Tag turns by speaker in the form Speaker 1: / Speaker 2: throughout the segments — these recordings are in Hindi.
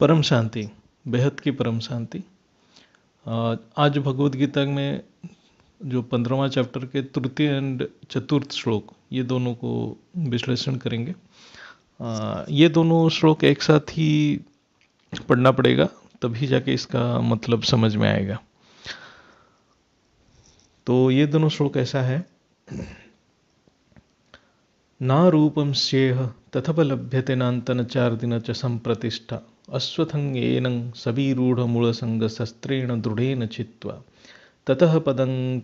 Speaker 1: परम शांति, बेहद की परम शांति। आज भगवत गीता में जो 15वां चैप्टर के तृतीय एंड चतुर्थ श्लोक, ये दोनों को विश्लेषण करेंगे। ये दोनों श्लोक एक साथ ही पढ़ना पड़ेगा, तभी जाके इसका मतलब समझ में आएगा। तो ये दोनों श्लोक ऐसा है, ना रूपम स्येह तथपलभ्यते नान्तन चार्दिन च संप्रतिष्ठा अश्वत्थंगेन सबीरूढ़मूलसंग शस्त्रेण दृढ़ेन चित्वा ततः पदं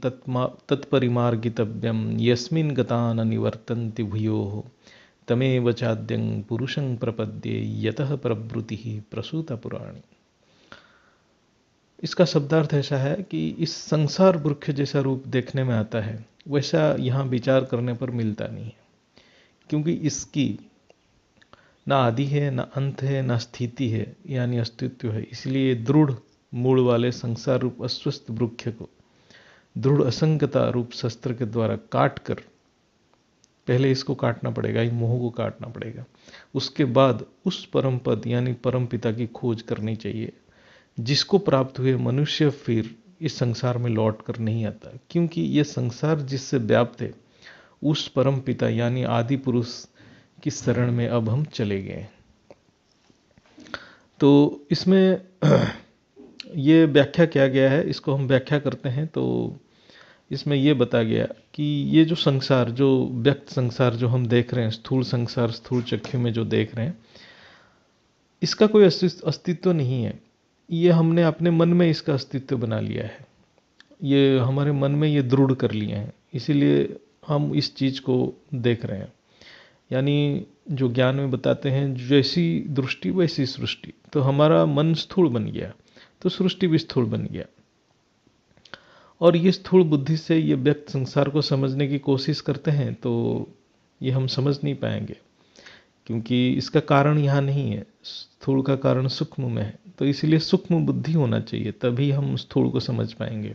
Speaker 1: तत्परिमार्गितव्यं यस्मिन् गता न निवर्तन्ति भूयोः तमेव चाद्यं पुरुषं प्रपद्ये यतः प्रवृत्तिः प्रसूता पुराणी। इसका शब्दार्थ ऐसा है कि इस संसार वृक्ष जैसा रूप देखने में आता है, वैसा यहाँ विचार करने पर मिलता नहीं है, क्योंकि इसकी ना आदि है, ना अंत है, ना स्थिति है, यानी अस्तित्व है। इसलिए दृढ़ मूल वाले संसार रूप अस्वस्थ वृक्ष को दृढ़ असंगता रूप शस्त्र के द्वारा काट कर, पहले इसको काटना पड़ेगा, इस मोह को काटना पड़ेगा। उसके बाद उस परम पद यानी परम पिता की खोज करनी चाहिए, जिसको प्राप्त हुए मनुष्य फिर इस संसार में लौट कर नहीं आता, क्योंकि यह संसार जिससे व्याप्त है उस परम पिता यानी आदि पुरुष की शरण में अब हम चले गए। तो इसमें ये व्याख्या किया गया है, इसको हम व्याख्या करते हैं। तो इसमें ये बता गया कि ये जो संसार, जो व्यक्त संसार जो हम देख रहे हैं, स्थूल संसार स्थूल चक्षु में जो देख रहे हैं, इसका कोई अस्तित्व नहीं है। ये हमने अपने मन में इसका अस्तित्व बना लिया है, ये हमारे मन में ये दृढ़ कर लिए हैं, इसीलिए हम इस चीज़ को देख रहे हैं। यानी जो ज्ञान में बताते हैं, जैसी दृष्टि वैसी सृष्टि। तो हमारा मन स्थूल बन गया तो सृष्टि भी स्थूल बन गया, और ये स्थूल बुद्धि से ये व्यक्त संसार को समझने की कोशिश करते हैं तो ये हम समझ नहीं पाएंगे, क्योंकि इसका कारण यहाँ नहीं है। स्थूल का कारण सूक्ष्म में है, तो इसीलिए सूक्ष्म बुद्धि होना चाहिए, तभी हम स्थूल को समझ पाएंगे।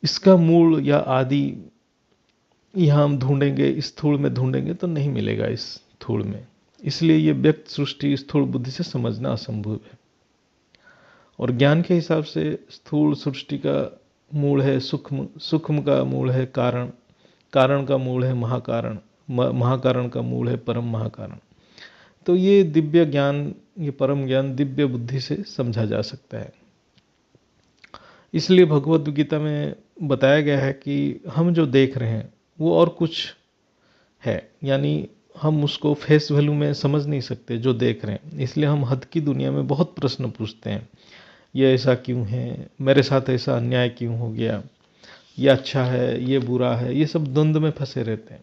Speaker 1: इसका मूल या आदि यहाँ हम ढूंढेंगे, इस स्थूल में ढूंढेंगे तो नहीं मिलेगा इस स्थूल में। इसलिए ये व्यक्त सृष्टि स्थूल बुद्धि से समझना असंभव है। और ज्ञान के हिसाब से स्थूल सृष्टि का मूल है सूक्ष्म, सूक्ष्म का मूल है कारण, कारण का मूल है महाकारण, महाकारण का मूल है परम महाकारण। तो ये दिव्य ज्ञान, ये परम ज्ञान दिव्य बुद्धि से समझा जा सकता है। इसलिए भगवद गीता में बताया गया है कि हम जो देख रहे हैं वो और कुछ है, यानी हम उसको फेस वैल्यू में समझ नहीं सकते जो देख रहे हैं। इसलिए हम हद की दुनिया में बहुत प्रश्न पूछते हैं, ये ऐसा क्यों है, मेरे साथ ऐसा अन्याय क्यों हो गया, ये अच्छा है, ये बुरा है, ये सब द्वंद्व में फंसे रहते हैं।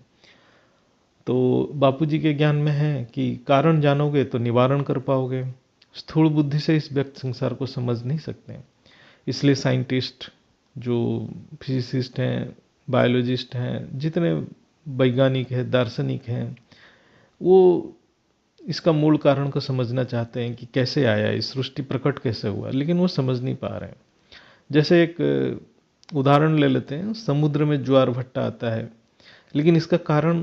Speaker 1: तो बापूजी के ज्ञान में है कि कारण जानोगे तो निवारण कर पाओगे, स्थूल बुद्धि से इस व्यक्त संसार को समझ नहीं सकते। इसलिए साइंटिस्ट, जो फिजिसिस्ट हैं, बायोलॉजिस्ट हैं, जितने वैज्ञानिक हैं, दार्शनिक हैं, वो इसका मूल कारण को समझना चाहते हैं कि कैसे आया, इस सृष्टि प्रकट कैसे हुआ, लेकिन वो समझ नहीं पा रहे हैं। जैसे एक उदाहरण ले लेते हैं, समुद्र में ज्वार भट्टा आता है, लेकिन इसका कारण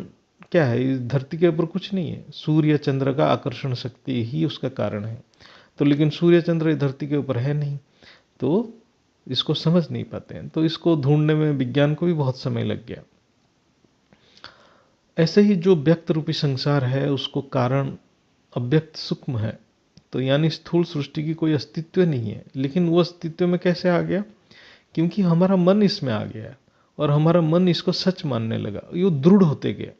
Speaker 1: क्या है? इस धरती के ऊपर कुछ नहीं है, सूर्य चंद्र का आकर्षण शक्ति ही उसका कारण है। तो लेकिन सूर्य चंद्र धरती के ऊपर है नहीं, तो इसको समझ नहीं पाते हैं। तो इसको ढूंढने में विज्ञान को भी बहुत समय लग गया। ऐसे ही जो व्यक्त रूपी संसार है, उसको कारण अव्यक्त सूक्ष्म है, तो यानी स्थूल सृष्टि की कोई अस्तित्व नहीं है। लेकिन वो अस्तित्व में कैसे आ गया? क्योंकि हमारा मन इसमें आ गया, और हमारा मन इसको सच मानने लगा, ये दृढ़ होते गया।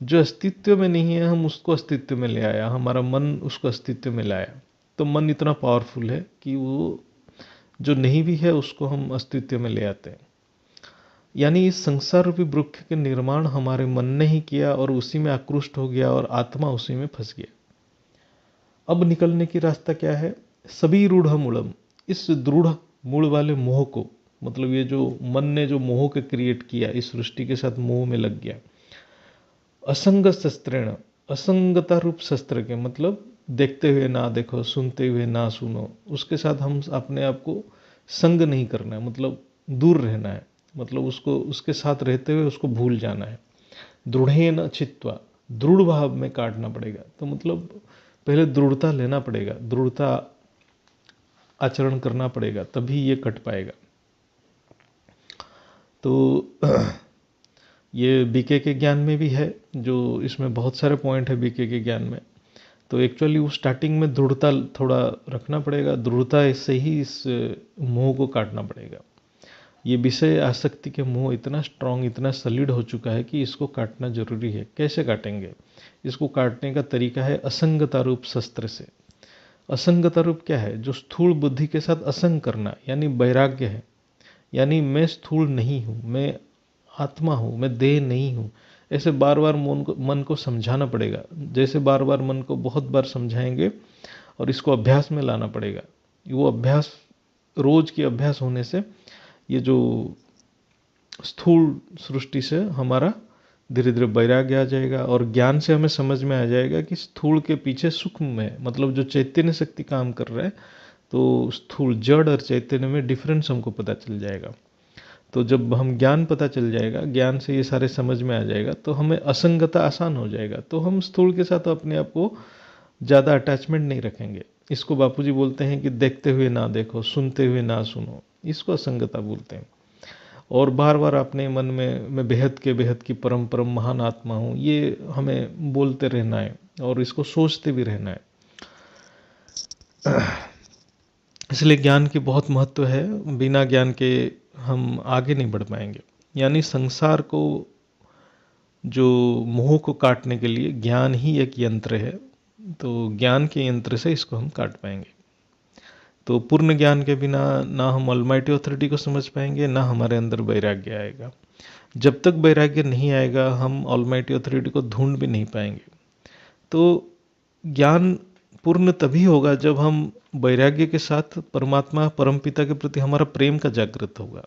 Speaker 1: जो अस्तित्व में नहीं है हम उसको अस्तित्व में ले आया, हमारा मन उसको अस्तित्व में लाया। तो मन इतना पावरफुल है कि वो जो नहीं भी है उसको हम अस्तित्व में ले आते हैं। यानी इस संसार रूपी वृक्ष के निर्माण हमारे मन ने ही किया, और उसी में आकृष्ट हो गया, और आत्मा उसी में फंस गया। अब निकलने की रास्ता क्या है? सभी रूढ़ मूलम, इस दृढ़ मूल वाले मोह को, मतलब ये जो मन ने जो मोह के क्रिएट किया, इस सृष्टि के साथ मोह में लग गया। असंग शस्त्रेण, असंगता रूप शस्त्र के, मतलब देखते हुए ना देखो, सुनते हुए ना सुनो, उसके साथ हम अपने आप को संग नहीं करना है, मतलब दूर रहना है, मतलब उसको उसके साथ रहते हुए उसको भूल जाना है। दृढ़ेन चित्वा, दृढ़ भाव में काटना पड़ेगा। तो मतलब पहले दृढ़ता लेना पड़ेगा, दृढ़ता आचरण करना पड़ेगा, तभी ये कट पाएगा। तो ये बीके के ज्ञान में भी है, जो इसमें बहुत सारे पॉइंट है बीके के ज्ञान में। तो एक्चुअली वो स्टार्टिंग में दृढ़ता थोड़ा रखना पड़ेगा, दृढ़ता से ही इस मोह को काटना पड़ेगा। ये विषय आसक्ति के मोह इतना स्ट्रांग, इतना सॉलिड हो चुका है कि इसको काटना जरूरी है। कैसे काटेंगे? इसको काटने का तरीका है असंगता रूप शस्त्र से। असंगता रूप क्या है? जो स्थूल बुद्धि के साथ असंग करना, यानी वैराग्य है। यानी मैं स्थूल नहीं हूँ, मैं आत्मा हूँ, मैं देह नहीं हूँ। ऐसे बार बार मन को समझाना पड़ेगा। जैसे बार बार मन को बहुत बार समझाएंगे और इसको अभ्यास में लाना पड़ेगा। वो अभ्यास, रोज की अभ्यास होने से ये जो स्थूल सृष्टि से हमारा धीरे धीरे वैराग्य आ जाएगा, और ज्ञान से हमें समझ में आ जाएगा कि स्थूल के पीछे सूक्ष्म है, मतलब जो चैतन्य शक्ति काम कर रहा है। तो स्थूल जड़ और चैतन्य में डिफरेंस हमको पता चल जाएगा। तो जब हम ज्ञान पता चल जाएगा, ज्ञान से ये सारे समझ में आ जाएगा, तो हमें असंगता आसान हो जाएगा। तो हम स्थूल के साथ अपने आप को ज़्यादा अटैचमेंट नहीं रखेंगे। इसको बापूजी बोलते हैं कि देखते हुए ना देखो, सुनते हुए ना सुनो, इसको असंगता बोलते हैं। और बार बार अपने मन में मैं बेहद की परम परम महान आत्मा हूँ, ये हमें बोलते रहना है और इसको सोचते भी रहना है। इसलिए ज्ञान की बहुत महत्व है। बिना ज्ञान के हम आगे नहीं बढ़ पाएंगे। यानी संसार को, जो मोह को काटने के लिए ज्ञान ही एक यंत्र है। तो ज्ञान के यंत्र से इसको हम काट पाएंगे। तो पूर्ण ज्ञान के बिना ना हम ऑलमाइटी ऑथोरिटी को समझ पाएंगे, ना हमारे अंदर वैराग्य आएगा। जब तक वैराग्य नहीं आएगा, हम ऑलमाइटी ऑथोरिटी को ढूंढ भी नहीं पाएंगे। तो ज्ञान पूर्ण तभी होगा जब हम वैराग्य के साथ परमात्मा परमपिता के प्रति हमारा प्रेम का जागृत होगा।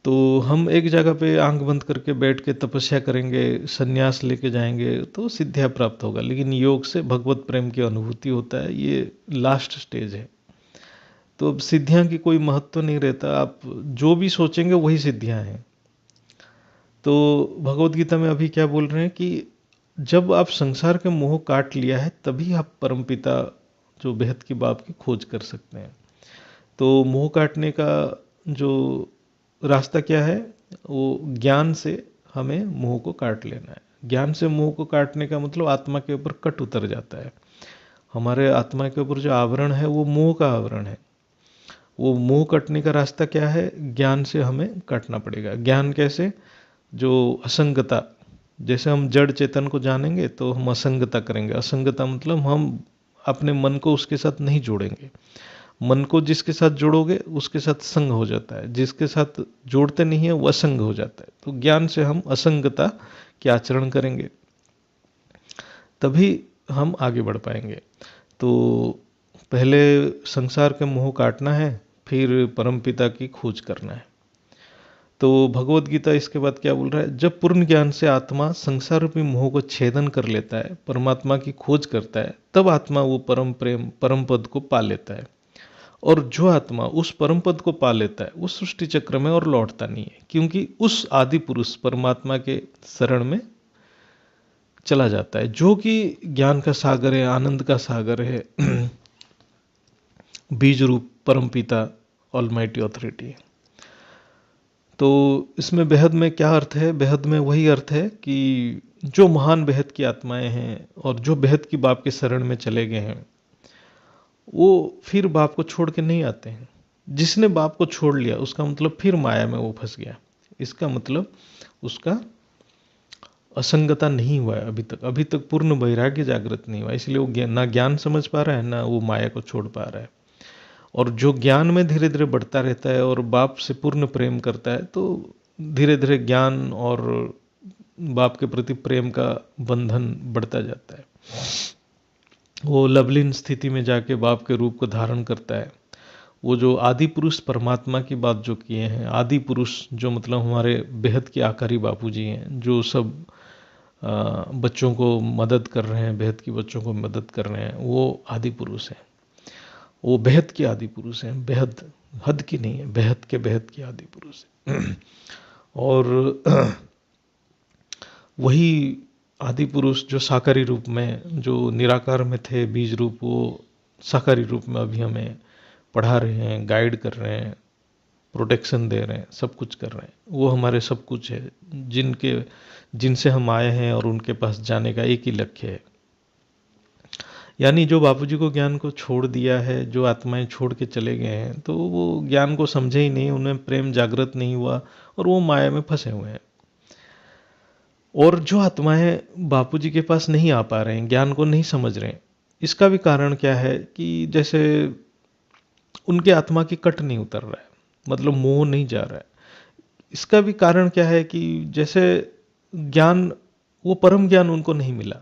Speaker 1: तो हम एक जगह पे आंख बंद करके बैठ के तपस्या करेंगे, सन्यास लेके जाएंगे तो सिद्धियां प्राप्त होगा, लेकिन योग से भगवत प्रेम की अनुभूति होता है। ये लास्ट स्टेज है। तो अब सिद्धियां की कोई महत्व नहीं रहता, आप जो भी सोचेंगे वही सिद्धियां हैं। तो भगवत गीता में अभी क्या बोल रहे हैं कि जब आप संसार के मोह काट लिया है, तभी आप परमपिता जो बेहद की बाप की खोज कर सकते हैं। तो मोह काटने का जो रास्ता क्या है? वो ज्ञान से हमें मोह को काट लेना है। ज्ञान से मोह को काटने का मतलब आत्मा के ऊपर कट उतर जाता है। हमारे आत्मा के ऊपर जो आवरण है वो मोह का आवरण है। वो मोह कटने का रास्ता क्या है? ज्ञान से हमें काटना पड़ेगा। ज्ञान कैसे? जो असंगता, जैसे हम जड़ चेतन को जानेंगे तो हम असंगता करेंगे। असंगता मतलब हम अपने मन को उसके साथ नहीं जोड़ेंगे। मन को जिसके साथ जोड़ोगे उसके साथ संग हो जाता है, जिसके साथ जोड़ते नहीं है वो असंग हो जाता है। तो ज्ञान से हम असंगता के आचरण करेंगे, तभी हम आगे बढ़ पाएंगे। तो पहले संसार के मोह काटना है, फिर परमपिता की खोज करना है। तो भगवत गीता इसके बाद क्या बोल रहा है? जब पूर्ण ज्ञान से आत्मा संसार रूपी मोह को छेदन कर लेता है, परमात्मा की खोज करता है, तब आत्मा वो परम प्रेम परम पद को पा लेता है। और जो आत्मा उस परम पद को पा लेता है, उस सृष्टि चक्र में और लौटता नहीं है, क्योंकि उस आदि पुरुष परमात्मा के शरण में चला जाता है, जो कि ज्ञान का सागर है, आनंद का सागर है, बीज रूप परमपिता ऑलमाइटी ऑथोरिटी है। तो इसमें बेहद में क्या अर्थ है? बेहद में वही अर्थ है कि जो महान बेहद की आत्माएं हैं और जो बेहद की बाप के शरण में चले गए हैं, वो फिर बाप को छोड़ के नहीं आते हैं। जिसने बाप को छोड़ लिया उसका मतलब फिर माया में वो फंस गया। इसका मतलब उसका असंगता नहीं हुआ है अभी तक पूर्ण वैराग्य जागृत नहीं हुआ, इसलिए वो ना ज्ञान समझ पा रहा है, ना वो माया को छोड़ पा रहा है। और जो ज्ञान में धीरे धीरे बढ़ता रहता है और बाप से पूर्ण प्रेम करता है, तो धीरे धीरे ज्ञान और बाप के प्रति प्रेम का बंधन बढ़ता जाता है। वो लवलीन स्थिति में जाके बाप के रूप को धारण करता है। वो जो आदि पुरुष परमात्मा की बात जो किए हैं, आदि पुरुष जो मतलब हमारे बेहद के आकारी बापूजी हैं, जो सब बच्चों को मदद कर रहे हैं, बेहद की बच्चों को मदद कर रहे हैं, वो आदि पुरुष हैं। वो बेहद के आदि पुरुष हैं, बेहद हद की नहीं है, बेहद के आदि पुरुष हैं। और वही आदि पुरुष जो साकारी रूप में, जो निराकार में थे बीज रूप, वो साकारी रूप में अभी हमें पढ़ा रहे हैं, गाइड कर रहे हैं, प्रोटेक्शन दे रहे हैं, सब कुछ कर रहे हैं। वो हमारे सब कुछ है, जिनसे हम आए हैं और उनके पास जाने का एक ही लक्ष्य है। यानी जो बापूजी को ज्ञान को छोड़ दिया है, जो आत्माएं छोड़ के चले गए हैं, तो वो ज्ञान को समझे ही नहीं, उन्हें प्रेम जागृत नहीं हुआ और वो माया में फंसे हुए हैं। और जो आत्माएं बापूजी के पास नहीं आ पा रहे हैं, ज्ञान को नहीं समझ रहे हैं, इसका भी कारण क्या है कि जैसे उनके आत्मा की कट नहीं उतर रहा है, मतलब मोह नहीं जा रहा है। इसका भी कारण क्या है कि जैसे ज्ञान, वो परम ज्ञान उनको नहीं मिला।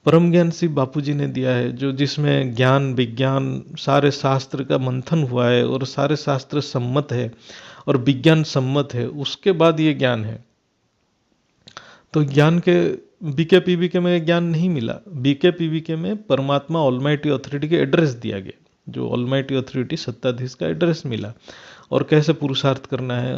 Speaker 1: परम ज्ञान सिर्फ बापूजी ने दिया है, जो जिसमें ज्ञान विज्ञान सारे शास्त्र का मंथन हुआ है और सारे शास्त्र सम्मत है और विज्ञान सम्मत है, उसके बाद ये ज्ञान है। तो ज्ञान के बीके पीवीके में ज्ञान नहीं मिला। बीके पीवीके में परमात्मा ऑलमाइटी अथॉरिटी के एड्रेस दिया गया, जो ऑलमाइटी अथॉरिटी सत्ताधीश का एड्रेस मिला और कैसे पुरुषार्थ करना है,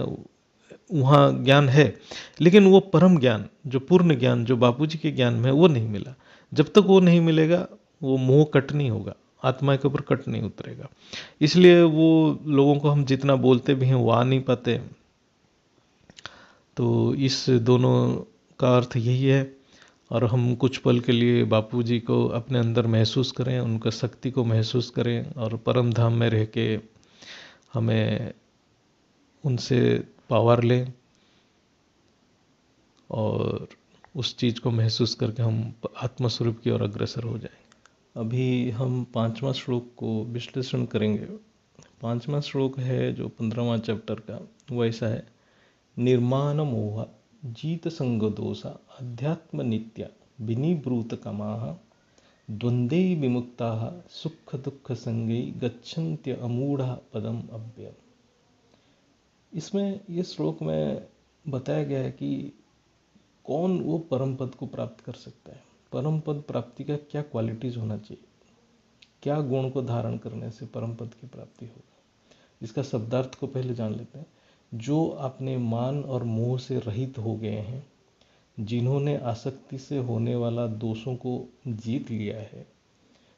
Speaker 1: वहाँ ज्ञान है। लेकिन वो परम ज्ञान, जो पूर्ण ज्ञान, जो बापूजी के ज्ञान में, वो नहीं मिला। जब तक वो नहीं मिलेगा, वो मोह कट नहीं होगा, आत्मा के ऊपर कट नहीं उतरेगा। इसलिए वो लोगों को हम जितना बोलते भी हैं वो आ नहीं पाते। तो इस दोनों का अर्थ यही है। और हम कुछ पल के लिए बापूजी को अपने अंदर महसूस करें, उनका शक्ति को महसूस करें और परम धाम में रह के हमें उनसे पावर लें और उस चीज़ को महसूस करके हम आत्मस्वरूप की ओर अग्रसर हो जाएं। अभी हम 5वां श्लोक को विश्लेषण करेंगे। 5वां श्लोक है जो 15वां चैप्टर का, वो ऐसा है: निर्माण मोह जीत संग दोषा अध्यात्म नित्या विनिवृत कामाः द्वंद्वे विमुक्ताः सुख दुख संगे गच्छन्त्य अमूढ़ा पदम अव्ययम्। इसमें ये श्लोक में बताया गया है कि कौन वो परम पद को प्राप्त कर सकता है, परम पद प्राप्ति का क्या क्वालिटीज होना चाहिए, क्या गुण को धारण करने से परम पद की प्राप्ति होगी। इसका शब्दार्थ को पहले जान लेते हैं। जो अपने मान और मोह से रहित हो गए हैं, जिन्होंने आसक्ति से होने वाला दोषों को जीत लिया है,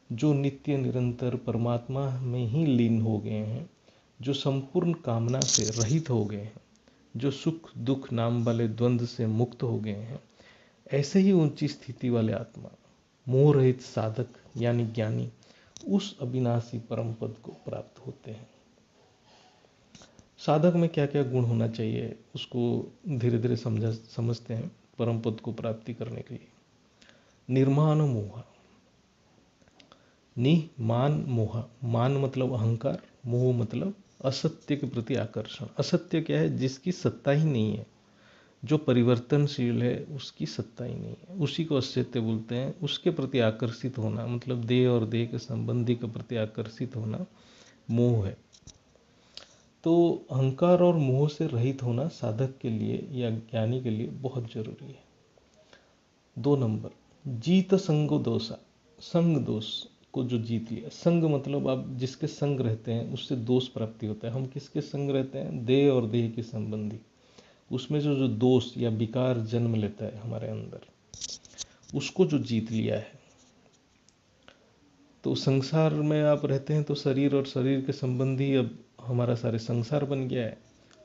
Speaker 1: जो नित्य निरंतर परमात्मा में ही लीन हो गए हैं, जो संपूर्ण कामना से रहित हो गए हैं, जो सुख दुख नाम वाले द्वंद्व से मुक्त हो गए हैं, ऐसे ही ऊंची स्थिति वाले आत्मा, मोह रहित साधक यानी ज्ञानी, उस अविनाशी परम पद को प्राप्त होते हैं। साधक में क्या क्या गुण होना चाहिए, उसको धीरे धीरे समझते हैं परम पद को प्राप्ति करने के लिए। निर्माण मोह, मान मोह, मान मतलब अहंकार, मोह मतलब असत्य के प्रति आकर्षण। असत्य क्या है? जिसकी सत्ता ही नहीं है, जो परिवर्तनशील है उसकी सत्ता ही नहीं है, उसी को असत्य बोलते हैं। उसके प्रति आकर्षित होना मतलब देह और देह के संबंधी के प्रति आकर्षित होना मोह है। तो अहंकार और मोह से रहित होना साधक के लिए या ज्ञानी के लिए बहुत जरूरी है। 2 नंबर, जीत संग दोषा, संग दोष को जो जीत लिया। संग मतलब आप जिसके संग रहते हैं उससे दोष प्राप्ति होता है। हम किसके संग रहते हैं? देह और देह के संबंधी। उसमें जो दोष या विकार जन्म लेता है हमारे अंदर, उसको जो जीत लिया है। तो संसार में आप रहते हैं तो शरीर और शरीर के संबंधी अब हमारा सारे संसार बन गया है।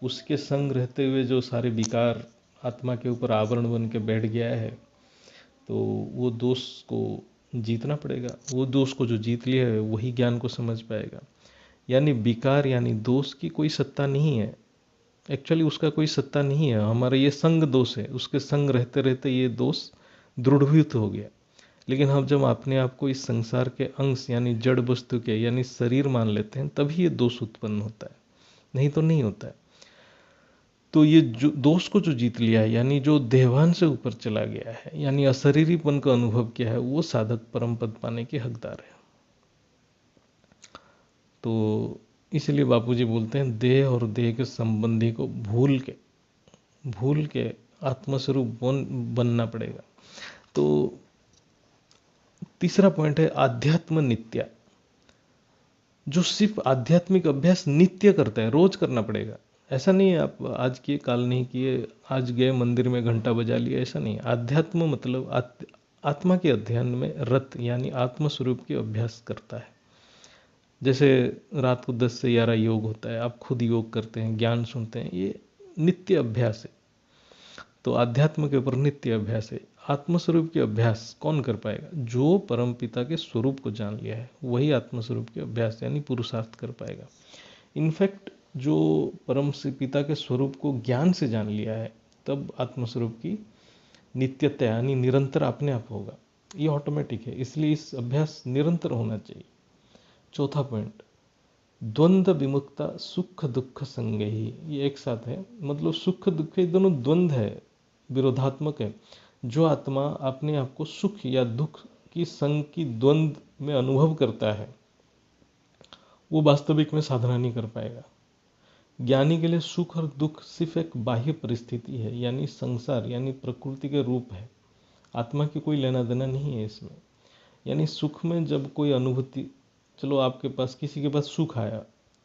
Speaker 1: उसके संग रहते हुए जो सारे विकार आत्मा के ऊपर आवरण बन के बैठ गया है, तो वो दोष को जीतना पड़ेगा। वो दोष को जो जीत लिया है वही ज्ञान को समझ पाएगा। यानी विकार यानी दोष की कोई सत्ता नहीं है, एक्चुअली उसका कोई सत्ता नहीं है। हमारा ये संग दोष है, उसके संग रहते रहते ये दोष दृढ़भूत हो गया। लेकिन हम जब अपने आप को इस संसार के अंश यानी जड़ वस्तु के यानी शरीर मान लेते हैं, तभी ये दोष उत्पन्न होता है, नहीं तो नहीं होता है। तो ये जो दोष को जो जीत लिया है, यानी जो देवान से ऊपर चला गया है, यानी अशरीरीपन का अनुभव किया है, वो साधक परम पद पाने के हकदार है। तो इसलिए बापूजी बोलते हैं देह और देह के संबंधी को भूल के आत्मस्वरूप बनना पड़ेगा। तो तीसरा पॉइंट है आध्यात्म नित्या। जो सिर्फ आध्यात्मिक अभ्यास नित्य करता है, रोज करना पड़ेगा। ऐसा नहीं है आप आज किए काल नहीं किए, आज गए मंदिर में घंटा बजा लिया, ऐसा नहीं। आध्यात्म मतलब आत्मा के अध्ययन में रत यानी आत्म स्वरूप की अभ्यास करता है। जैसे रात को 10 से 11 योग होता है, आप खुद योग करते हैं, ज्ञान सुनते हैं, ये नित्य अभ्यास है। तो आध्यात्म के ऊपर नित्य अभ्यास है। आत्मस्वरूप के अभ्यास कौन कर पाएगा? जो परम पिता के स्वरूप को जान लिया है वही आत्मस्वरूप के अभ्यास यानी पुरुषार्थ कर पाएगा। इनफैक्ट जो परम से पिता के स्वरूप को ज्ञान से जान लिया है तब आत्मस्वरूप की नित्यता यानी निरंतर अपने आप होगा। ये ऑटोमेटिक है, इसलिए इस अभ्यास निरंतर होना चाहिए। चौथा पॉइंट, द्वंद्व विमुक्ता सुख दुख संगे ही, ये एक साथ है। मतलब सुख दुख ये दोनों द्वंद्व है, विरोधात्मक है। जो आत्मा अपने आप को सुख या दुख की संग की द्वंद्व में अनुभव करता है वो वास्तविक में साधना नहीं कर पाएगा। ज्ञानी के लिए सुख और दुख सिर्फ एक बाह्य परिस्थिति है, यानी संसार यानी प्रकृति के रूप है। आत्मा की कोई लेना देना नहीं है इसमें। यानी सुख में जब कोई अनुभूति, चलो आपके पास किसी के पास सुख आया,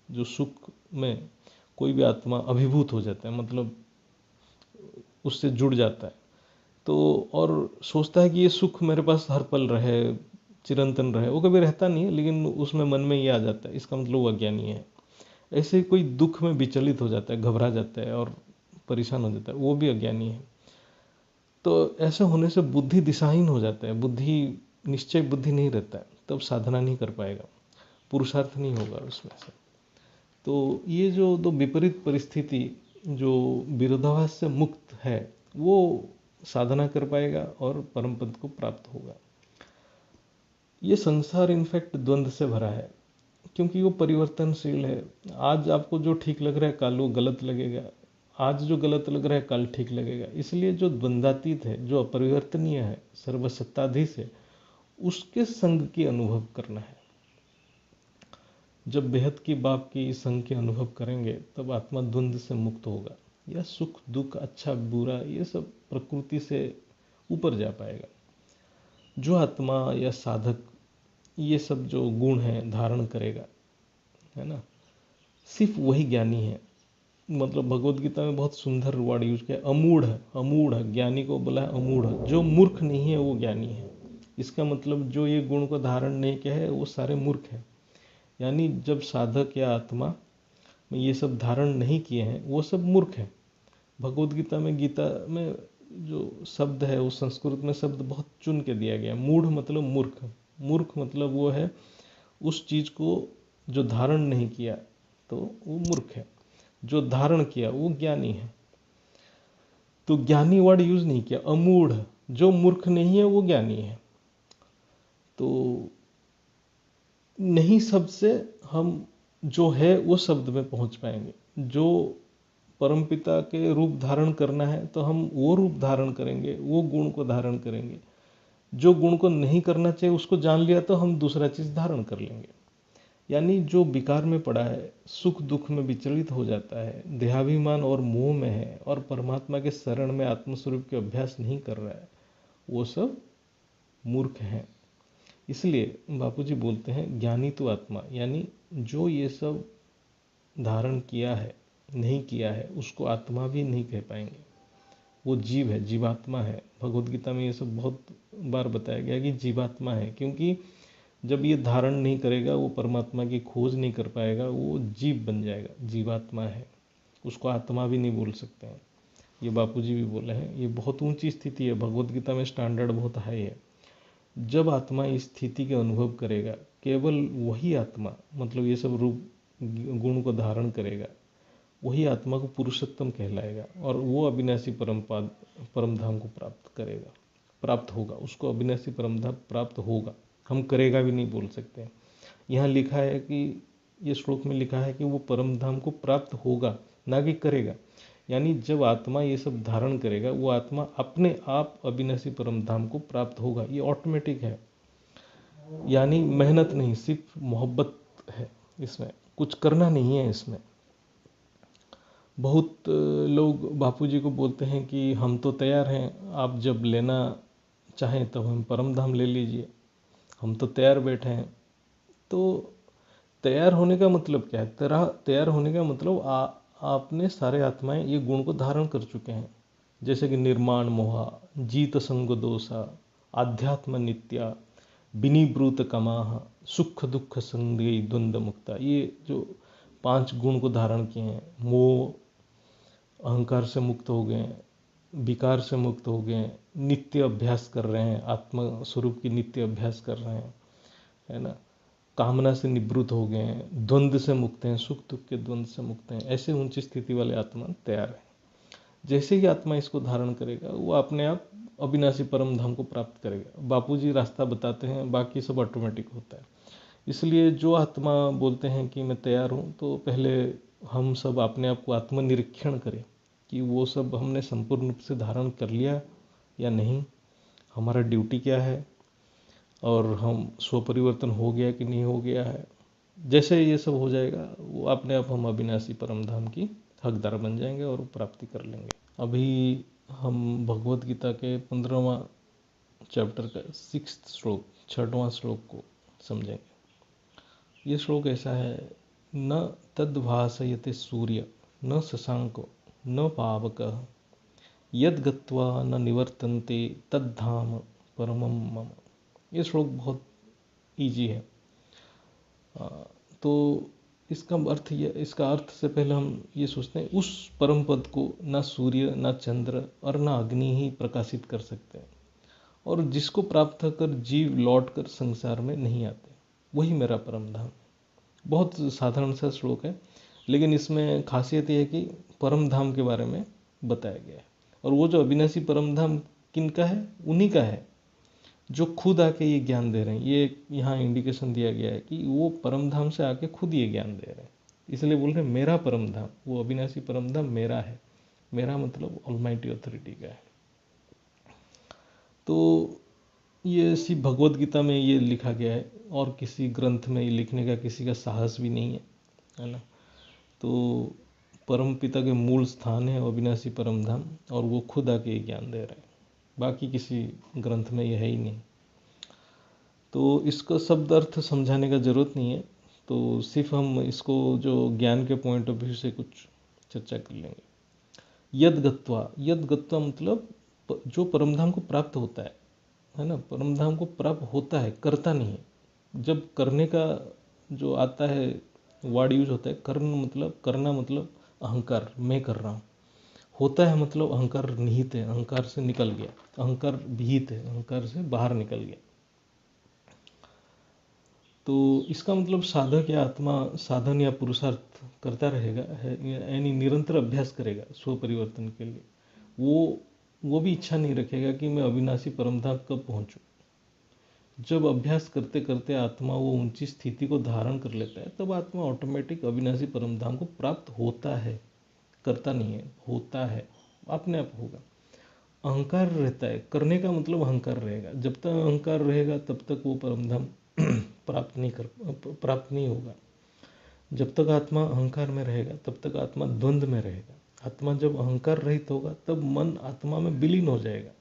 Speaker 1: जो सुख में कोई भी आत्मा अभिभूत हो जाता है, मतलब उससे जुड़ जाता है, तो और सोचता है कि ये सुख मेरे पास हर पल रहे, चिरंतन रहे। वो कभी रहता नहीं है, लेकिन उसमें मन में ये आ जाता है, इसका मतलब वो अज्ञानी है। ऐसे ही कोई दुख में विचलित हो जाता है, घबरा जाता है और परेशान हो जाता है, वो भी अज्ञानी है। तो ऐसे होने से बुद्धि दिशाहीन हो जाता है, बुद्धि निश्चय बुद्धि नहीं रहता है, तब साधना नहीं कर पाएगा, पुरुषार्थ नहीं होगा उसमें से। तो ये जो दो विपरीत परिस्थिति जो विरोधाभास से मुक्त है वो साधना कर पाएगा और परम पद को प्राप्त होगा। ये संसार इनफैक्ट द्वंद्व से भरा है क्योंकि वो परिवर्तनशील है। आज आपको जो ठीक लग रहा है कल वो गलत लगेगा, आज जो गलत लग रहा है कल ठीक लगेगा। इसलिए जो द्वंद्वातीत है, जो अपरिवर्तनीय है, सर्वसत्ताधीश है, उसके संग की अनुभव करना है। जब बेहद की बाप की संग के अनुभव करेंगे तब आत्मा द्वंद्व से मुक्त होगा, या सुख दुख अच्छा बुरा ये सब प्रकृति से ऊपर जा पाएगा। जो आत्मा या साधक ये सब जो गुण हैं धारण करेगा, है ना, सिर्फ वही ज्ञानी है। मतलब भगवत गीता में बहुत सुंदर वर्ड यूज किया, अमूढ़। अमूढ़ ज्ञानी को बोला है अमूढ़। जो मूर्ख नहीं है वो ज्ञानी है। इसका मतलब जो ये गुण को धारण नहीं किया है वो सारे मूर्ख हैं। यानी जब साधक या आत्मा में ये सब धारण नहीं किए हैं वो सब मूर्ख हैं। भगवत गीता में जो शब्द है वो संस्कृत में शब्द बहुत चुन के दिया गया। मूढ़ मतलब मूर्ख। मूर्ख मतलब वो है उस चीज को जो धारण नहीं किया, तो वो मूर्ख है। जो धारण किया वो ज्ञानी है। तो ज्ञानी वर्ड यूज नहीं किया, अमूढ़। जो मूर्ख नहीं है वो ज्ञानी है। तो नहीं शब्द से हम जो है वो शब्द में पहुंच पाएंगे। जो परमपिता के रूप धारण करना है तो हम वो रूप धारण करेंगे, वो गुण को धारण करेंगे। जो गुण को नहीं करना चाहिए उसको जान लिया तो हम दूसरा चीज धारण कर लेंगे। यानी जो विकार में पड़ा है, सुख दुख में विचलित हो जाता है, देहाभिमान और मोह में है और परमात्मा के शरण में आत्मस्वरूप के अभ्यास नहीं कर रहा है, वो सब मूर्ख हैं। इसलिए बापूजी बोलते हैं ज्ञानी तो आत्मा, यानी जो ये सब धारण किया है नहीं किया है उसको आत्मा भी नहीं कह पाएंगे। वो जीव है, जीवात्मा है। भगवत गीता में ये सब बहुत बार बताया गया कि जीवात्मा है, क्योंकि जब ये धारण नहीं करेगा वो परमात्मा की खोज नहीं कर पाएगा, वो जीव बन जाएगा, जीवात्मा है। उसको आत्मा भी नहीं बोल सकते हैं। ये बापूजी भी बोले हैं, ये बहुत ऊंची स्थिति है। भगवत गीता में स्टैंडर्ड बहुत हाई है। जब आत्मा इस स्थिति के अनुभव करेगा, केवल वही आत्मा, मतलब ये सब रूप गुण को धारण करेगा, वही आत्मा को पुरुषोत्तम कहलाएगा और वो अविनाशी परम धाम को प्राप्त करेगा, प्राप्त होगा। उसको अविनाशी परम धाम प्राप्त होगा। हम करेगा भी नहीं बोल सकते। यहाँ लिखा है कि ये श्लोक में लिखा है कि वो परम धाम को प्राप्त होगा, ना कि करेगा। यानी जब आत्मा ये सब धारण करेगा वो आत्मा अपने आप अविनाशी परम धाम को प्राप्त होगा। ये ऑटोमेटिक है, यानी मेहनत नहीं, सिर्फ मोहब्बत है इसमें, कुछ करना नहीं है इसमें। बहुत लोग बापूजी को बोलते हैं कि हम तो तैयार हैं, आप जब लेना चाहें तब हम परम धाम ले लीजिए, हम तो तैयार बैठे हैं। तो तैयार होने का मतलब क्या है? तैयार होने का मतलब आपने सारे आत्माएं ये गुण को धारण कर चुके हैं, जैसे कि निर्माण मोहा, जीत संग दोषा, आध्यात्म नित्या, विनिवृत कमाह, सुख दुख संगी द्वंद्व मुक्ता। ये जो 5 गुण को धारण किए हैं, मोह अहंकार से मुक्त हो गए, विकार से मुक्त हो गए, नित्य अभ्यास कर रहे हैं, आत्म स्वरूप की नित्य अभ्यास कर रहे हैं, है ना, कामना से निवृत्त हो गए हैं, द्वंद्व से मुक्त हैं, सुख दुख के द्वंद्व से मुक्त हैं, ऐसे ऊंची स्थिति वाले आत्मा तैयार है। जैसे ही आत्मा इसको धारण करेगा वो अपने आप अविनाशी परम धाम को प्राप्त करेगा। बापूजी रास्ता बताते हैं, बाकी सब ऑटोमेटिक होता है। इसलिए जो आत्मा बोलते हैं कि मैं तैयार हूँ, तो पहले हम सब अपने आप को आत्मनिरीक्षण करें कि वो सब हमने संपूर्ण रूप से धारण कर लिया या नहीं, हमारा ड्यूटी क्या है, और हम स्वपरिवर्तन हो गया कि नहीं हो गया है। जैसे ये सब हो जाएगा, वो अपने आप हम अविनाशी परम धाम की हकदार बन जाएंगे और प्राप्ति कर लेंगे। अभी हम भगवत गीता के 15वां चैप्टर का 6th श्लोक, 6वां श्लोक को समझेंगे। ये श्लोक ऐसा है, न तद्भासयते सूर्य न शशांको न पावकः यद गत्वा न निवर्तन्ते तद्धाम परमं मम। ये श्लोक बहुत इजी है। तो इसका अर्थ से पहले हम ये सोचते हैं, उस परम पद को ना सूर्य ना चंद्र और ना अग्नि ही प्रकाशित कर सकते हैं, और जिसको प्राप्त कर जीव लौट कर संसार में नहीं आते, वही मेरा परम धाम। बहुत साधारण सा श्लोक है, लेकिन इसमें खासियत यह है कि परम धाम के बारे में बताया गया है। और वो जो अविनाशी परम धाम किनका है? उन्हीं का है जो खुद आके ये ज्ञान दे रहे हैं। ये यहाँ इंडिकेशन दिया गया है कि वो परम धाम से आके खुद ये ज्ञान दे रहे हैं, इसलिए बोल रहे हैं मेरा परम धाम, वो अविनाशी परम धाम मेरा है। मेरा मतलब ऑलमाइटी अथॉरिटी का है। तो ये सिर्फ भगवत गीता में ये लिखा गया है, और किसी ग्रंथ में ये लिखने का किसी का साहस भी नहीं है ना। तो परम पिता के मूल स्थान है अविनाशी परम धाम, और वो खुद आके ये ज्ञान दे रहे हैं, बाकी किसी ग्रंथ में ये है ही नहीं। तो इसका शब्द अर्थ समझाने का ज़रूरत नहीं है, तो सिर्फ हम इसको जो ज्ञान के पॉइंट ऑफ व्यू से कुछ चर्चा कर लेंगे। यद गत्वा मतलब जो परमधाम को प्राप्त होता है ना। परमधाम को प्राप्त होता है, करता नहीं है। जब करने का जो आता है वर्ड यूज होता है, करना मतलब अहंकार, मैं कर रहा हूँ। होता है मतलब अहंकार निहित है, अहंकार से निकल गया, अहंकार विहित है, अहंकार से बाहर निकल गया। तो इसका मतलब साधक या आत्मा साधन या पुरुषार्थ करता रहेगा है, यानी निरंतर अभ्यास करेगा स्व परिवर्तन के लिए। वो भी इच्छा नहीं रखेगा कि मैं अविनाशी परमधाम कब पहुंचूं। जब अभ्यास करते करते आत्मा वो ऊंची स्थिति को धारण कर लेता है, तब आत्मा ऑटोमेटिक अविनाशी परमधाम को प्राप्त होता है, करता नहीं है, होता है, अपने आप होगा। अहंकार रहता है, करने का मतलब अहंकार रहेगा। जब तक अहंकार रहेगा तब तक वो परमधाम प्राप्त नहीं होगा। जब तक आत्मा अहंकार में रहेगा तब तक आत्मा द्वंद्व में रहेगा। आत्मा जब अहंकार रहित होगा तब मन आत्मा में विलीन हो जाएगा।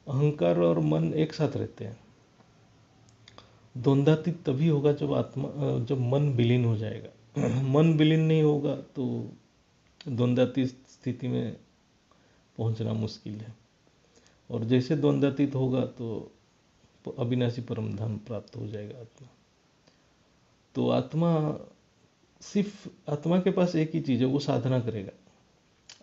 Speaker 1: अहंकार और मन एक साथ रहते हैं। द्वंद्वातीत तभी होगा जब मन विलीन हो जाएगा। मन विलीन नहीं होगा तो द्वंद्वातीत स्थिति में पहुंचना मुश्किल है, और जैसे द्वंद्वातीत होगा तो अविनाशी परम धाम प्राप्त हो जाएगा आत्मा। तो आत्मा के पास एक ही चीज़ है, वो साधना करेगा।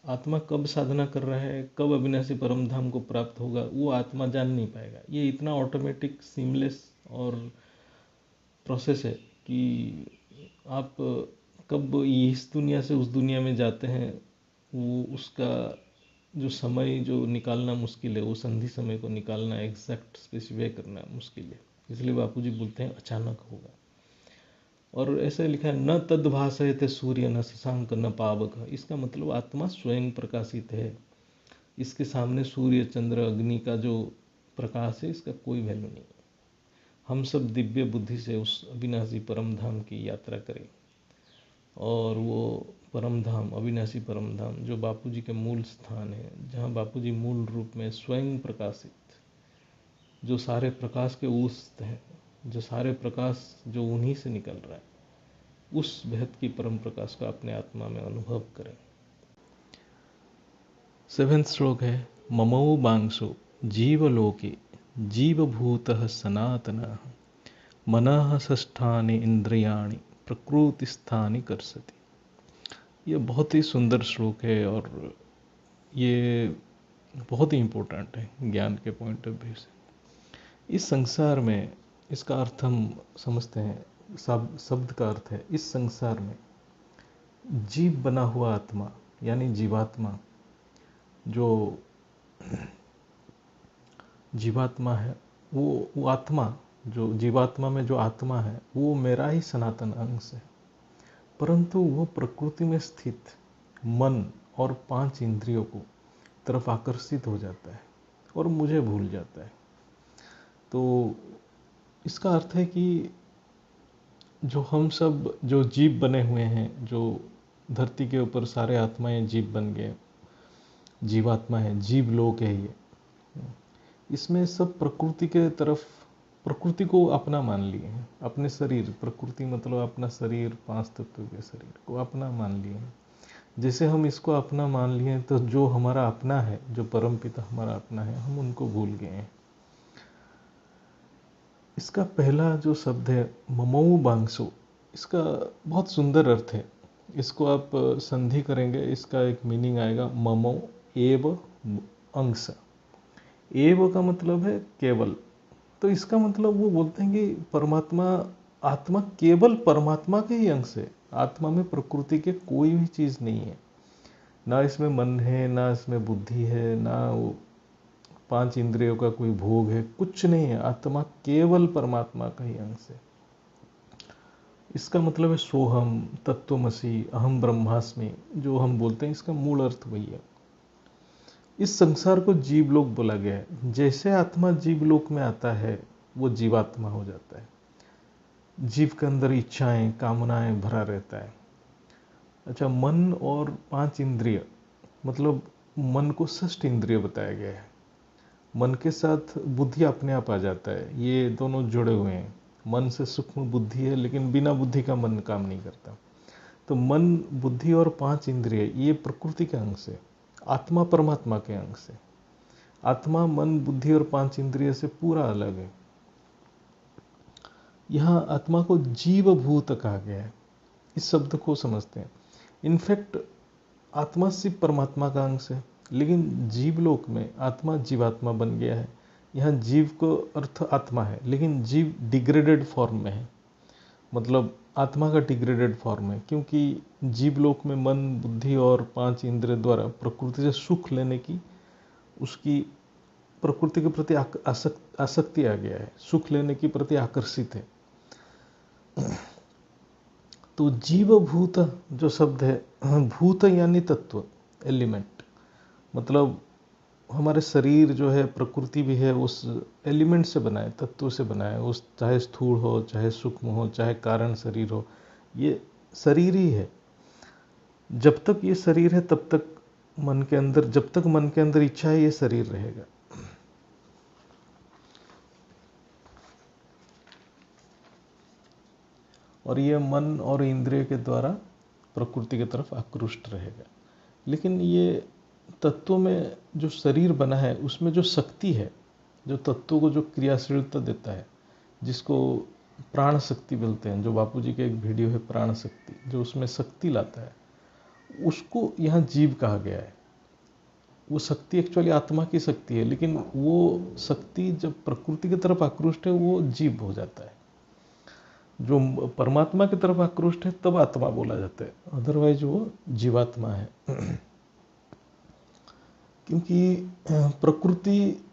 Speaker 1: आत्मा कब साधना कर रहा है, कब अविनाशी परम धाम को प्राप्त होगा, वो आत्मा जान नहीं पाएगा। ये इतना ऑटोमेटिक सीमलेस और प्रोसेस है कि आप कब इस दुनिया से उस दुनिया में जाते हैं, वो उसका जो समय जो निकालना मुश्किल है, वो संधि समय को निकालना, एग्जैक्ट स्पेसिफाई करना मुश्किल है। इसलिए बापूजी बोलते हैं अचानक होगा। और ऐसे लिखा है, न तद्भासयते सूर्य न शशांक न पावक। इसका मतलब आत्मा स्वयं प्रकाशित है, इसके सामने सूर्य चंद्र अग्नि का जो प्रकाश है इसका कोई वैल्यू नहीं। हम सब दिव्य बुद्धि से उस अविनाशी परम धाम की यात्रा करें, और वो परम धाम, अविनाशी परम धाम जो बापूजी के मूल स्थान है, जहाँ बापूजी मूल रूप में स्वयं प्रकाशित, जो सारे प्रकाश के उस हैं, जो सारे प्रकाश जो उन्हीं से निकल रहा है, उस भेद की परम प्रकाश का अपने आत्मा में अनुभव करें। 7वां श्लोक है, ममो बांसो जीवलोके जीवभूतः सनातनः मनः षष्ठानि इंद्रियाणि प्रकृतिस्थानि कर्षति। ये बहुत ही सुंदर श्लोक है और ये बहुत ही इम्पोर्टेंट है ज्ञान के पॉइंट ऑफ व्यू से। इस संसार में, इसका अर्थ हम समझते हैं, शब्द का अर्थ है इस संसार में जीव बना हुआ आत्मा यानी जीवात्मा, जो जीवात्मा है वो आत्मा, जो जीवात्मा में जो आत्मा है वो मेरा ही सनातन अंश है, परंतु वो प्रकृति में स्थित मन और 5 इंद्रियों को तरफ आकर्षित हो जाता है और मुझे भूल जाता है। तो इसका अर्थ है कि जो हम सब जो जीव बने हुए हैं, जो धरती के ऊपर सारे आत्माएं जीव बन गए, जीवात्मा है, जीव लोक है ये, इसमें सब प्रकृति के तरफ, प्रकृति को अपना मान लिए हैं, अपने शरीर, प्रकृति मतलब अपना शरीर, 5 तत्व के शरीर को अपना मान लिए हैं। जैसे हम इसको अपना मान लिए तो जो हमारा अपना है, जो परम पिता हमारा अपना है, हम उनको भूल गए हैं। इसका पहला जो शब्द है ममौ बांसो, इसका बहुत सुंदर अर्थ है। इसको आप संधि करेंगे, इसका एक मीनिंग आएगा ममो एव अंश। एव का मतलब है केवल, तो इसका मतलब वो बोलते हैं कि परमात्मा, आत्मा केवल परमात्मा के ही अंश है। आत्मा में प्रकृति के कोई भी चीज नहीं है, ना इसमें मन है, ना इसमें बुद्धि है, ना वो 5 इंद्रियों का कोई भोग है, कुछ नहीं है। आत्मा केवल परमात्मा का ही अंश है। इसका मतलब है सोहम, तत्वमसि, अहम ब्रह्मास्मि, जो हम बोलते हैं, इसका मूल अर्थ वही है। इस संसार को जीवलोक बोला गया है। जैसे आत्मा जीवलोक में आता है वो जीवात्मा हो जाता है। जीव के अंदर इच्छाएं, कामनाएं भरा रहता है। अच्छा, मन और 5 इंद्रिय, मतलब मन को 6 इंद्रिय बताया गया है। मन के साथ बुद्धि अपने आप आ जाता है, ये दोनों जुड़े हुए हैं। मन से सूक्ष्म बुद्धि है, लेकिन बिना बुद्धि का मन काम नहीं करता। तो मन, बुद्धि और 5 इंद्रिय ये प्रकृति के अंश है, आत्मा परमात्मा के अंश है। आत्मा मन, बुद्धि और 5 इंद्रिय से पूरा अलग है। यहाँ आत्मा को जीवभूत कहा गया है, इस शब्द को समझते हैं। इनफैक्ट आत्मा सिर्फ परमात्मा का अंश है, लेकिन जीवलोक में आत्मा जीवात्मा बन गया है। यहाँ जीव को अर्थ आत्मा है, लेकिन जीव डिग्रेडेड फॉर्म में है, मतलब आत्मा का डिग्रेडेड फॉर्म है, क्योंकि जीवलोक में मन, बुद्धि और 5 इंद्रिय द्वारा प्रकृति से सुख लेने की, उसकी प्रकृति के प्रति आसक्ति आ गया है, सुख लेने की प्रति आकर्षित है। तो जीवभूत जो शब्द है, भूत यानी तत्व, एलिमेंट, मतलब हमारे शरीर जो है प्रकृति भी है, उस एलिमेंट से बना है, तत्व से बना है। उस चाहे स्थूल हो, चाहे सूक्ष्म हो, चाहे कारण शरीर हो, ये शरीर ही है। जब तक ये शरीर है तब तक मन के अंदर, जब तक मन के अंदर इच्छा है, ये शरीर रहेगा। और ये मन और इंद्रिय के द्वारा प्रकृति की तरफ आकृष्ट रहेगा। लेकिन ये तत्व में जो शरीर बना है, उसमें जो शक्ति है, जो तत्वों को जो क्रियाशीलता देता है, जिसको प्राण शक्ति बोलते हैं, जो बापूजी का एक वीडियो है प्राण शक्ति, जो उसमें शक्ति लाता है, उसको यहाँ जीव कहा गया है। वो शक्ति एक्चुअली आत्मा की शक्ति है, लेकिन वो शक्ति जब प्रकृति की तरफ आकृष्ट है वो जीव हो जाता है। जो परमात्मा की तरफ आकृष्ट है तब आत्मा बोला जाता है, अदरवाइज वो जीवात्मा है। क्योंकि प्रकृति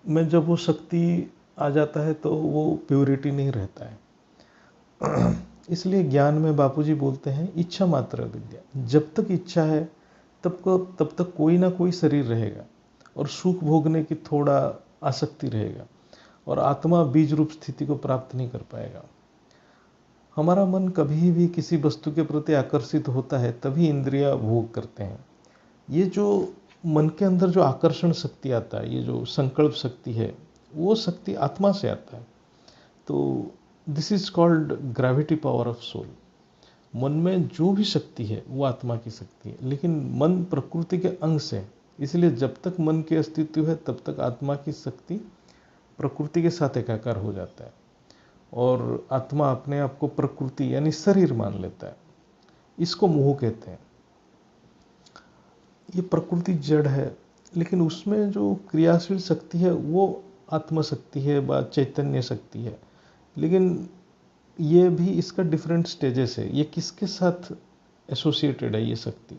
Speaker 1: में जब वो शक्ति आ जाता है तो वो प्योरिटी नहीं रहता है। इसलिए ज्ञान में बापूजी बोलते हैं इच्छा मात्र विद्या। जब तक इच्छा है तब तक कोई ना कोई शरीर रहेगा और सुख भोगने की थोड़ा आसक्ति रहेगा, और आत्मा बीज रूप स्थिति को प्राप्त नहीं कर पाएगा। हमारा मन कभी भी किसी वस्तु के प्रति आकर्षित होता है तभी इंद्रियां भोग करते हैं। ये जो मन के अंदर जो आकर्षण शक्ति आता है, ये जो संकल्प शक्ति है, वो शक्ति आत्मा से आता है। तो this is called gravity power of soul. मन में जो भी शक्ति है वो आत्मा की शक्ति है, लेकिन मन प्रकृति के अंश है। इसलिए जब तक मन के अस्तित्व है तब तक आत्मा की शक्ति प्रकृति के साथ एकाकार हो जाता है, और आत्मा अपने आप को प्रकृति यानी शरीर मान लेता है। इसको मोह कहते हैं। ये प्रकृति जड़ है, लेकिन उसमें जो क्रियाशील शक्ति है वो आत्मशक्ति है व चैतन्य शक्ति है। लेकिन ये भी इसका डिफरेंट स्टेजेस है। ये किसके साथ एसोसिएटेड है ये शक्ति?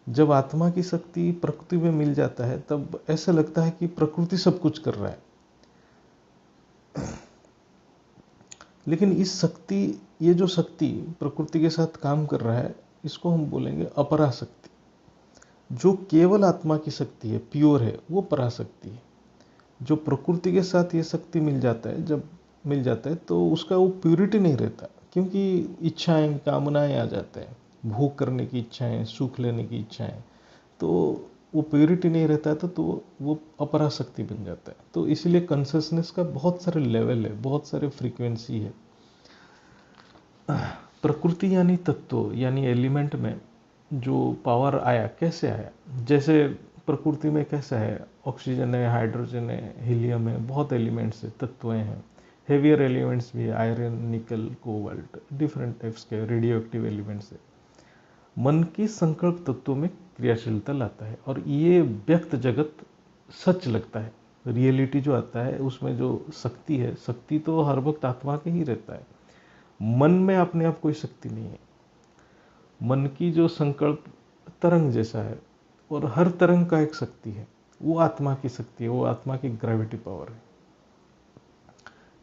Speaker 1: जब आत्मा की शक्ति प्रकृति में मिल जाता है तब ऐसा लगता है कि प्रकृति सब कुछ कर रहा है। लेकिन इस शक्ति, ये जो शक्ति प्रकृति के साथ काम कर रहा है, इसको हम बोलेंगे अपराशक्ति। जो केवल आत्मा की शक्ति है, प्योर है, वो पराशक्ति है। जो प्रकृति के साथ ये शक्ति मिल जाता है, जब मिल जाता है तो उसका वो प्योरिटी नहीं रहता, क्योंकि इच्छाएं, कामनाएं आ जाते हैं, भोग करने की इच्छाएं, सुख लेने की इच्छाएं, तो वो प्योरिटी नहीं रहता है, तो वो अपराशक्ति बन जाता है। तो इसीलिए कॉन्शियसनेस का बहुत सारे लेवल है, बहुत सारे फ्रीक्वेंसी है। प्रकृति यानी तत्व यानी एलिमेंट में जो पावर आया, कैसे आया? जैसे प्रकृति में कैसा है, ऑक्सीजन है, हाइड्रोजन है, हीलियम है, बहुत एलिमेंट्स है, तत्वें हैं। हेवियर एलिमेंट्स भी है, आयरन, निकल, कोबाल्ट, डिफरेंट टाइप्स के रेडियो एक्टिव एलिमेंट्स है। मन की संकल्प तत्वों में क्रियाशीलता लाता है, और ये व्यक्त जगत सच लगता है। रियलिटी जो आता है उसमें जो शक्ति है, शक्ति तो हर वक्त आत्मा के ही रहता है। मन में अपने आप कोई शक्ति नहीं है। मन की जो संकल्प तरंग जैसा है, और हर तरंग का एक शक्ति है, वो आत्मा की शक्ति है, वो आत्मा की ग्रेविटी पावर है।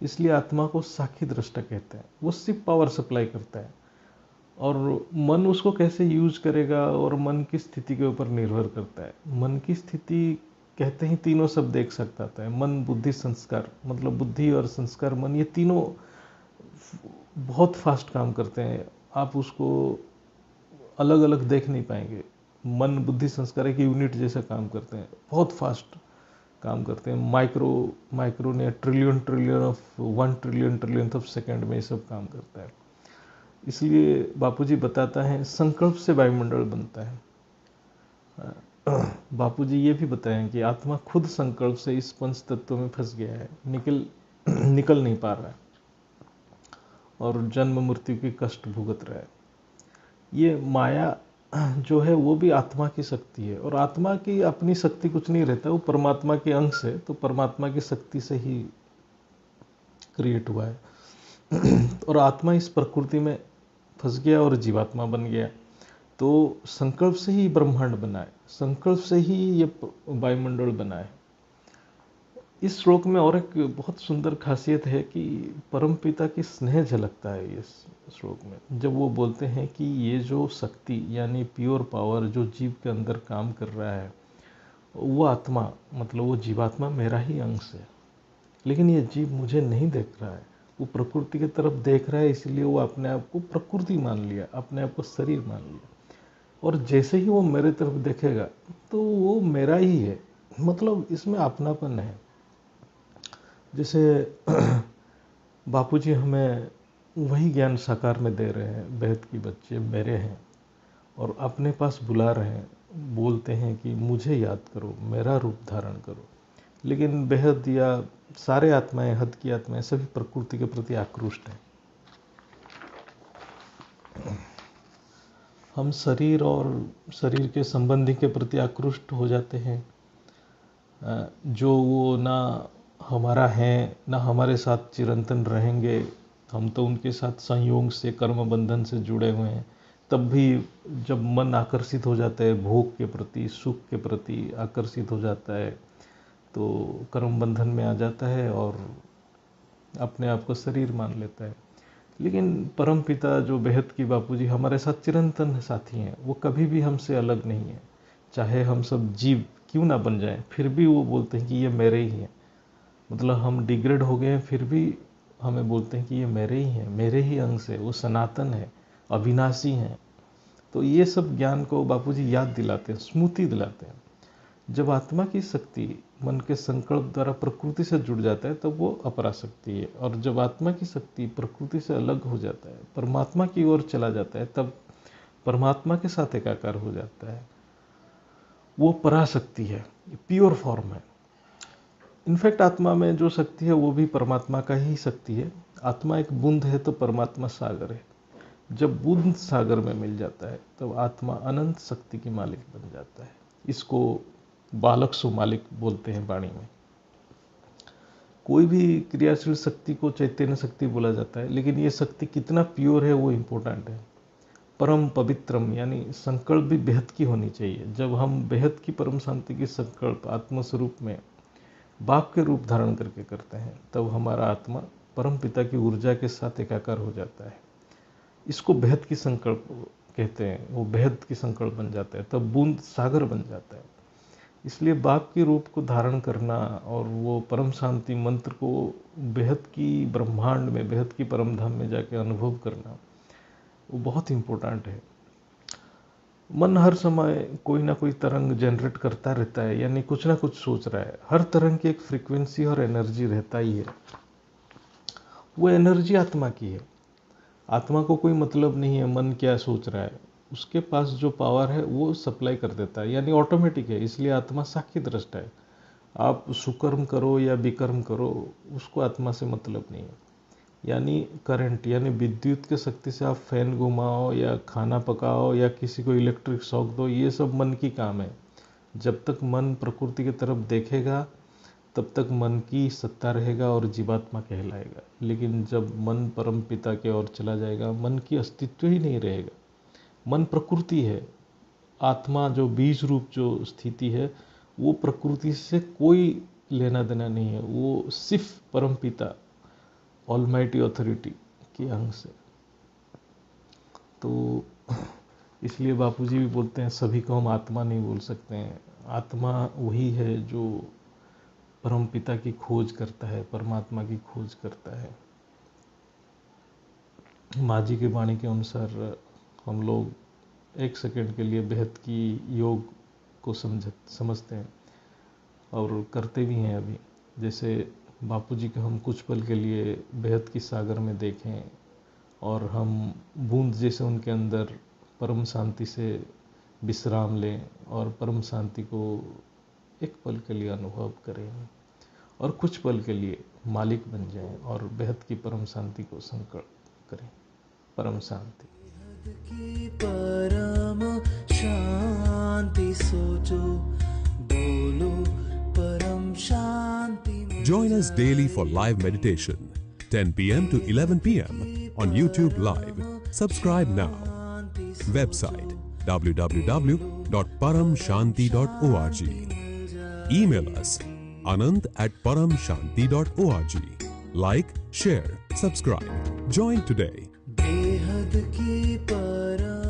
Speaker 1: इसलिए आत्मा को साक्षी दृष्टा कहते हैं। वो सिर्फ पावर सप्लाई करता है, और मन उसको कैसे यूज करेगा और मन की स्थिति के ऊपर निर्भर करता है। मन की स्थिति कहते ही तीनों शब्द एक साथ आता है, मन, बुद्धि, संस्कार। मतलब बुद्धि और संस्कार, मन, ये तीनों बहुत फास्ट काम करते हैं। आप उसको अलग अलग देख नहीं पाएंगे। मन, बुद्धि, संस्कार एक यूनिट जैसा काम करते हैं, बहुत फास्ट काम करते हैं। माइक्रो ने trillion of 1 trillion of second में ये सब काम करता है। इसलिए बापूजी बताता है, संकल्प से वायुमंडल बनता है। बापूजी ये भी बताएं कि आत्मा खुद संकल्प से इस पंच तत्व में फंस गया है, निकल नहीं पा रहा है, और जन्म मृत्यु की कष्ट भुगत रहा है। ये माया जो है वो भी आत्मा की शक्ति है, और आत्मा की अपनी शक्ति कुछ नहीं रहता, वो परमात्मा के अंश है, तो परमात्मा की शक्ति से ही क्रिएट हुआ है। और आत्मा इस प्रकृति में फंस गया और जीवात्मा बन गया। तो संकल्प से ही ब्रह्मांड बना है, संकल्प से ही ये वायुमंडल बना है। इस श्लोक में और एक बहुत सुंदर खासियत है कि परमपिता की स्नेह झलकता है इस श्लोक में, जब वो बोलते हैं कि ये जो शक्ति यानी प्योर पावर जो जीव के अंदर काम कर रहा है, वो आत्मा, मतलब वो जीवात्मा मेरा ही अंश है। लेकिन ये जीव मुझे नहीं देख रहा है, वो प्रकृति की तरफ देख रहा है, इसलिए वो अपने आप को प्रकृति मान लिया, अपने आप को शरीर मान लिया। और जैसे ही वो मेरे तरफ देखेगा तो वो मेरा ही है, मतलब इसमें अपनापन है। जैसे बापूजी हमें वही ज्ञान साकार में दे रहे हैं, बेहद की बच्चे मेरे हैं, और अपने पास बुला रहे हैं, बोलते हैं कि मुझे याद करो, मेरा रूप धारण करो। लेकिन बेहद या सारे आत्माएं, हद की आत्माएं सभी प्रकृति के प्रति आक्रोष्ट हैं। हम शरीर और शरीर के संबंधी के प्रति आक्रोष्ट हो जाते हैं, जो वो ना हमारा है, ना हमारे साथ चिरंतन रहेंगे। हम तो उनके साथ संयोग से, कर्म बंधन से जुड़े हुए हैं। तब भी जब मन आकर्षित हो जाता है भोग के प्रति, सुख के प्रति आकर्षित हो जाता है, तो कर्म बंधन में आ जाता है और अपने आप को शरीर मान लेता है। लेकिन परम पिता जो बेहद की बापूजी हमारे साथ चिरंतन साथी हैं, वो कभी भी हमसे अलग नहीं है। चाहे हम सब जीव क्यों ना बन जाएं, फिर भी वो बोलते हैं कि ये मेरे ही हैं। मतलब हम डिग्रेड हो गए हैं, फिर भी हमें बोलते हैं कि ये मेरे ही हैं, मेरे ही अंश है, वो सनातन है, अविनाशी हैं। तो ये सब ज्ञान को बापूजी याद दिलाते हैं, स्मृति दिलाते हैं। जब आत्मा की शक्ति मन के संकल्प द्वारा प्रकृति से जुड़ जाता है तब वो अपराशक्ति है। और जब आत्मा की शक्ति प्रकृति से अलग हो जाता है, परमात्मा की ओर चला जाता है, तब परमात्मा के साथ एकाकार हो जाता है, वो पराशक्ति है, प्योर फॉर्म है। इनफैक्ट आत्मा में जो शक्ति है वो भी परमात्मा का ही शक्ति है। आत्मा एक बूंद है तो परमात्मा सागर है। जब बूंद सागर में मिल जाता है तब आत्मा अनंत शक्ति की मालिक बन जाता है। इसको बालक सो मालिक बोलते हैं वाणी में। कोई भी क्रियाशील शक्ति को चैतन्य शक्ति बोला जाता है, लेकिन ये शक्ति कितना प्योर है वो इम्पोर्टेंट है। परम पवित्रम यानी संकल्प भी बेहद की होनी चाहिए। जब हम बेहद की परम शांति की संकल्प आत्मस्वरूप में बाप के रूप धारण करके करते हैं, तब हमारा आत्मा परम पिता की ऊर्जा के साथ एकाकार हो जाता है। इसको बेहद की संकल्प कहते हैं। वो बेहद की संकल्प बन जाता है, तब बूंद सागर बन जाता है। इसलिए बाप के रूप को धारण करना और वो परम शांति मंत्र को बेहद की ब्रह्मांड में, बेहद की परम धाम में जाके अनुभव करना, वो बहुत इम्पोर्टेंट है। मन हर समय कोई ना कोई तरंग जनरेट करता रहता है, यानी कुछ ना कुछ सोच रहा है। हर तरंग की एक फ्रीक्वेंसी और एनर्जी रहता ही है। वो एनर्जी आत्मा की है। आत्मा को कोई मतलब नहीं है मन क्या सोच रहा है। उसके पास जो पावर है वो सप्लाई कर देता है, यानी ऑटोमेटिक है। इसलिए आत्मा साक्षी दृष्टा है। आप सुकर्म करो या विकर्म करो, उसको आत्मा से मतलब नहीं है। यानी करंट यानी विद्युत के शक्ति से आप फैन घुमाओ या खाना पकाओ या किसी को इलेक्ट्रिक शॉक दो, ये सब मन की काम है। जब तक मन प्रकृति की तरफ देखेगा तब तक मन की सत्ता रहेगा और जीवात्मा कहलाएगा। लेकिन जब मन परम पिता के ओर चला जाएगा, मन की अस्तित्व ही नहीं रहेगा। मन प्रकृति है। आत्मा जो बीज रूप जो स्थिति है वो प्रकृति से कोई लेना देना नहीं है। वो सिर्फ परम पिता ऑलमाइटी अथॉरिटी के अंग से। तो इसलिए बापूजी भी बोलते हैं सभी को हम आत्मा नहीं बोल सकते हैं। आत्मा वही है जो परम पिता की खोज करता है, परमात्मा की खोज करता है। माँ जी की वाणी के अनुसार हम लोग एक सेकंड के लिए बेहद की योग को समझते हैं और करते भी हैं अभी। जैसे बापूजी को हम कुछ पल के लिए बेहद की सागर में देखें और हम बूंद जैसे उनके अंदर परम शांति से विश्राम लें और परम शांति को एक पल के लिए अनुभव करें और कुछ पल के लिए मालिक बन जाएं और बेहद की परम शांति को संकल्प करें। परम शांति।
Speaker 2: परम शांति सोचो, बोलो परम शांति।
Speaker 3: Join us daily for live meditation, 10 p.m. to 11 p.m. on YouTube Live. Subscribe now. Website www.paramshanti.org. Email us anand@paramshanti.org. Like, share, subscribe. Join today.
Speaker 2: बेहद की परम